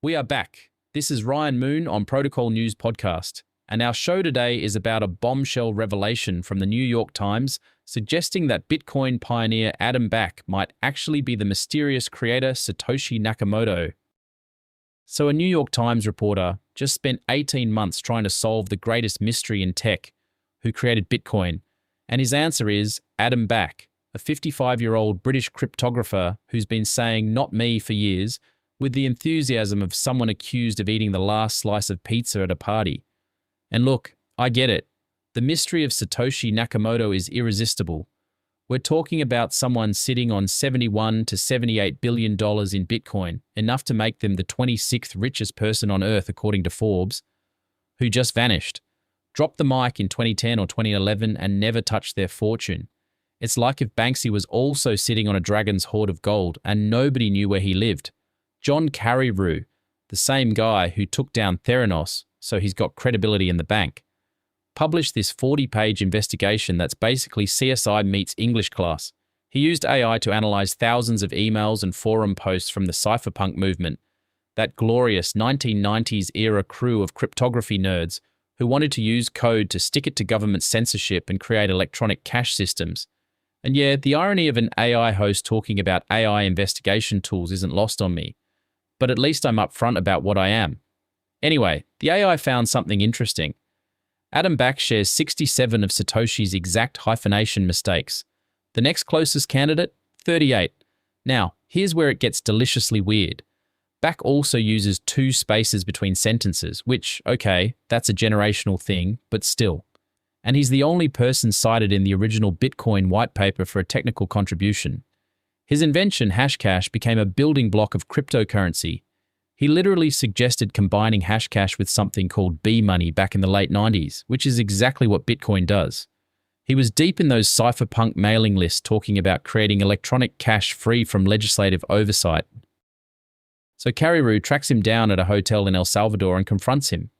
We are back. This is Ryan Moon on Protocol News Podcast, and our show today is about a bombshell revelation from the New York Times suggesting that Bitcoin pioneer Adam Back might actually be the mysterious creator Satoshi Nakamoto. So a New York Times reporter just spent 18 months trying to solve the greatest mystery in tech, who created Bitcoin, and his answer is Adam Back, a 55-year-old British cryptographer who's been saying "not me" for years, with the enthusiasm of someone accused of eating the last slice of pizza at a party. And look, I get it. The mystery of Satoshi Nakamoto is irresistible. We're talking about someone sitting on $71 to $78 billion in Bitcoin, enough to make them the 26th richest person on Earth according to Forbes, who just vanished, dropped the mic in 2010 or 2011 and never touched their fortune. It's like if Banksy was also sitting on a dragon's hoard of gold and nobody knew where he lived. John Carreyrou, the same guy who took down Theranos, so he's got credibility in the bank, published this 40-page investigation that's basically CSI meets English class. He used AI to analyze thousands of emails and forum posts from the cypherpunk movement, that glorious 1990s-era crew of cryptography nerds who wanted to use code to stick it to government censorship and create electronic cash systems. And yeah, the irony of an AI host talking about AI investigation tools isn't lost on me, but at least I'm upfront about what I am. Anyway, the AI found something interesting. Adam Back shares 67 of Satoshi's exact hyphenation mistakes. The next closest candidate, 38. Now, here's where it gets deliciously weird. Back also uses 2 spaces between sentences, which, okay, that's a generational thing, but still. And he's the only person cited in the original Bitcoin white paper for a technical contribution. His invention, Hashcash, became a building block of cryptocurrency. He literally suggested combining Hashcash with something called B-money back in the late 90s, which is exactly what Bitcoin does. He was deep in those cypherpunk mailing lists talking about creating electronic cash free from legislative oversight. So Carreyrou tracks him down at a hotel in El Salvador and confronts him.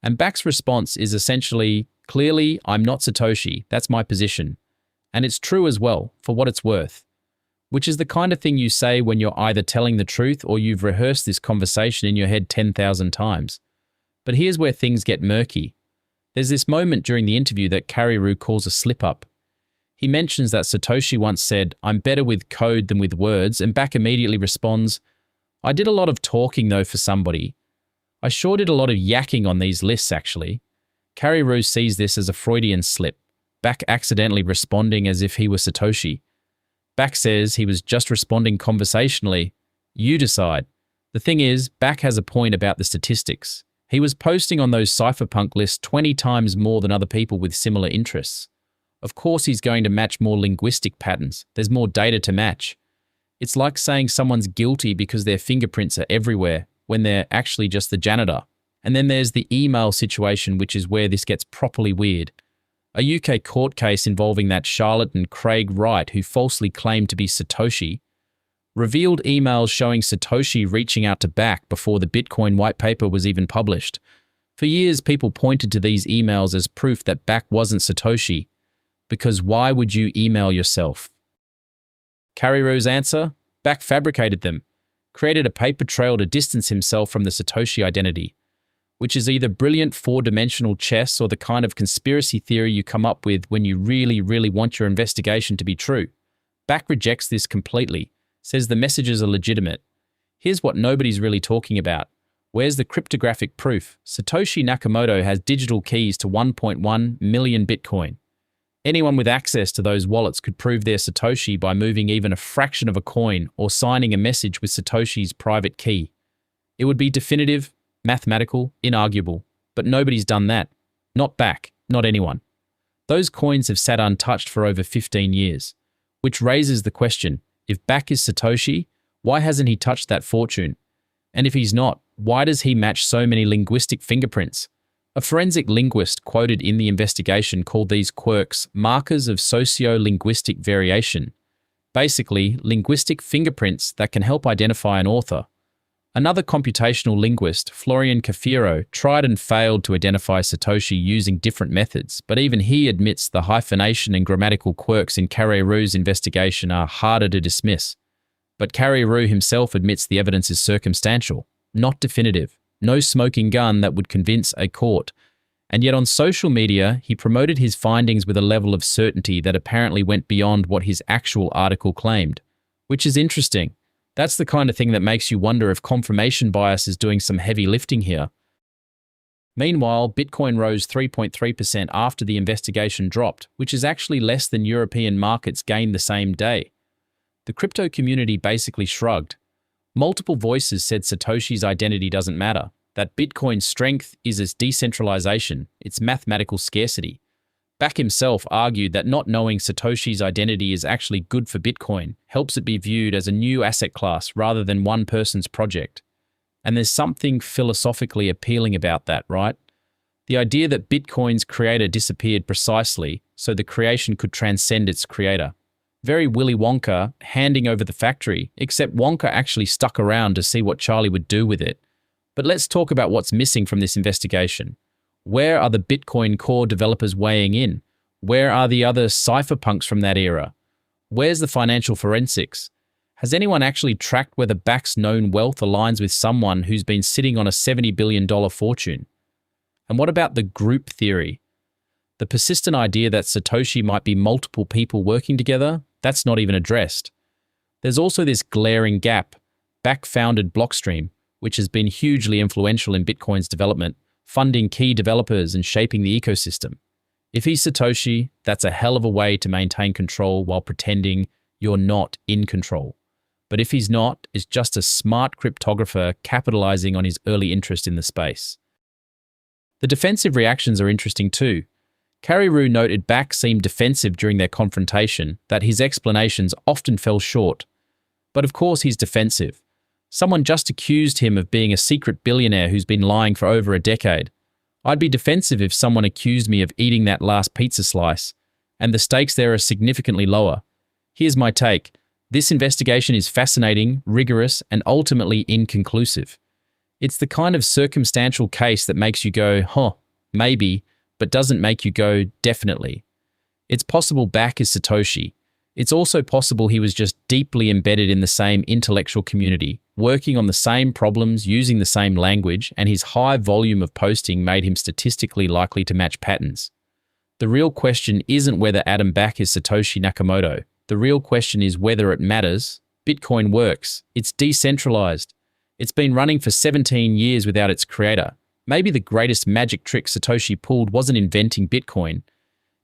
And Back's response is essentially, "Clearly, I'm not Satoshi, that's my position. And it's true as well, for what it's worth." Which is the kind of thing you say when you're either telling the truth or you've rehearsed this conversation in your head 10,000 times. But here's where things get murky. There's this moment during the interview that Carreyrou calls a slip-up. He mentions that Satoshi once said, "I'm better with code than with words," and Back immediately responds, "I did a lot of talking though for somebody. I sure did a lot of yakking on these lists actually." Carreyrou sees this as a Freudian slip, Back accidentally responding as if he were Satoshi. Back says he was just responding conversationally. You decide. The thing is, Back has a point about the statistics. He was posting on those cypherpunk lists 20 times more than other people with similar interests. Of course he's going to match more linguistic patterns. There's more data to match. It's like saying someone's guilty because their fingerprints are everywhere, when they're actually just the janitor. And then there's the email situation, which is where this gets properly weird. A UK court case involving that charlatan Craig Wright, who falsely claimed to be Satoshi, revealed emails showing Satoshi reaching out to Back before the Bitcoin white paper was even published. For years, people pointed to these emails as proof that Back wasn't Satoshi, because why would you email yourself? Carreyrou's answer? Back fabricated them, created a paper trail to distance himself from the Satoshi identity, which is either brilliant 4-dimensional chess or the kind of conspiracy theory you come up with when you really, really want your investigation to be true. Back rejects this completely, says the messages are legitimate. Here's what nobody's really talking about. Where's the cryptographic proof? Satoshi Nakamoto has digital keys to 1.1 million Bitcoin. Anyone with access to those wallets could prove they're Satoshi by moving even a fraction of a coin or signing a message with Satoshi's private key. It would be definitive, mathematical, inarguable, but nobody's done that. Not Back, not anyone. Those coins have sat untouched for over 15 years, which raises the question, if Back is Satoshi, why hasn't he touched that fortune? And if he's not, why does he match so many linguistic fingerprints? A forensic linguist quoted in the investigation called these quirks markers of socio-linguistic variation, basically linguistic fingerprints that can help identify an author. Another computational linguist, Florian Cafiro, tried and failed to identify Satoshi using different methods, but even he admits the hyphenation and grammatical quirks in Carreyrou's investigation are harder to dismiss. But Carreyrou himself admits the evidence is circumstantial, not definitive, no smoking gun that would convince a court. And yet on social media, he promoted his findings with a level of certainty that apparently went beyond what his actual article claimed, which is interesting. That's the kind of thing that makes you wonder if confirmation bias is doing some heavy lifting here. Meanwhile, Bitcoin rose 3.3% after the investigation dropped, which is actually less than European markets gained the same day. The crypto community basically shrugged. Multiple voices said Satoshi's identity doesn't matter, that Bitcoin's strength is its decentralization, its mathematical scarcity. Back himself argued that not knowing Satoshi's identity is actually good for Bitcoin helps it be viewed as a new asset class rather than one person's project. And there's something philosophically appealing about that, right? The idea that Bitcoin's creator disappeared precisely so the creation could transcend its creator. Very Willy Wonka handing over the factory, except Wonka actually stuck around to see what Charlie would do with it. But let's talk about what's missing from this investigation. Where are the Bitcoin core developers weighing in? Where are the other cypherpunks from that era? Where's the financial forensics? Has anyone actually tracked whether Bak's known wealth aligns with someone who's been sitting on a $70 billion fortune? And what about the group theory? The persistent idea that Satoshi might be multiple people working together? That's not even addressed. There's also this glaring gap. Bak founded Blockstream, which has been hugely influential in Bitcoin's development, funding key developers and shaping the ecosystem. If he's Satoshi, that's a hell of a way to maintain control while pretending you're not in control. But if he's not, it's just a smart cryptographer capitalizing on his early interest in the space. The defensive reactions are interesting too. Carrie noted Bak seemed defensive during their confrontation, that his explanations often fell short. But of course he's defensive. Someone just accused him of being a secret billionaire who's been lying for over a decade. I'd be defensive if someone accused me of eating that last pizza slice, and the stakes there are significantly lower. Here's my take. This investigation is fascinating, rigorous, and ultimately inconclusive. It's the kind of circumstantial case that makes you go, huh, maybe, but doesn't make you go, definitely. It's possible Bak is Satoshi. It's also possible he was just deeply embedded in the same intellectual community, working on the same problems, using the same language, and his high volume of posting made him statistically likely to match patterns. The real question isn't whether Adam Bak is Satoshi Nakamoto. The real question is whether it matters. Bitcoin works. It's decentralized. It's been running for 17 years without its creator. Maybe the greatest magic trick Satoshi pulled wasn't inventing Bitcoin.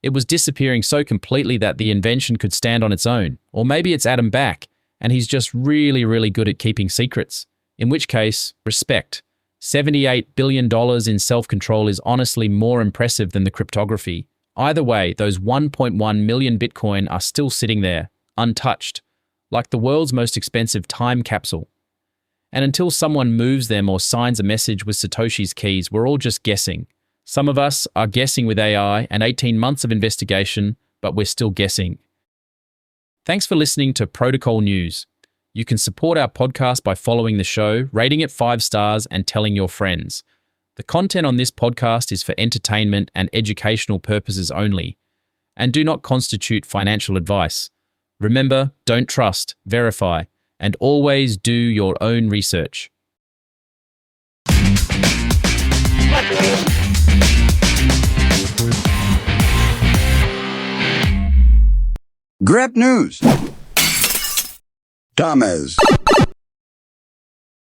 It was disappearing so completely that the invention could stand on its own. Or maybe it's Adam Bak, and he's just really, really good at keeping secrets. In which case, respect. $78 billion in self-control is honestly more impressive than the cryptography. Either way, those 1.1 million Bitcoin are still sitting there, untouched, like the world's most expensive time capsule. And until someone moves them or signs a message with Satoshi's keys, we're all just guessing. Some of us are guessing with AI and 18 months of investigation, but we're still guessing. Thanks for listening to Protocol News. You can support our podcast by following the show, rating it 5 stars, and telling your friends. The content on this podcast is for entertainment and educational purposes only, and do not constitute financial advice. Remember, don't trust, verify, and always do your own research. Grab News. Thomas.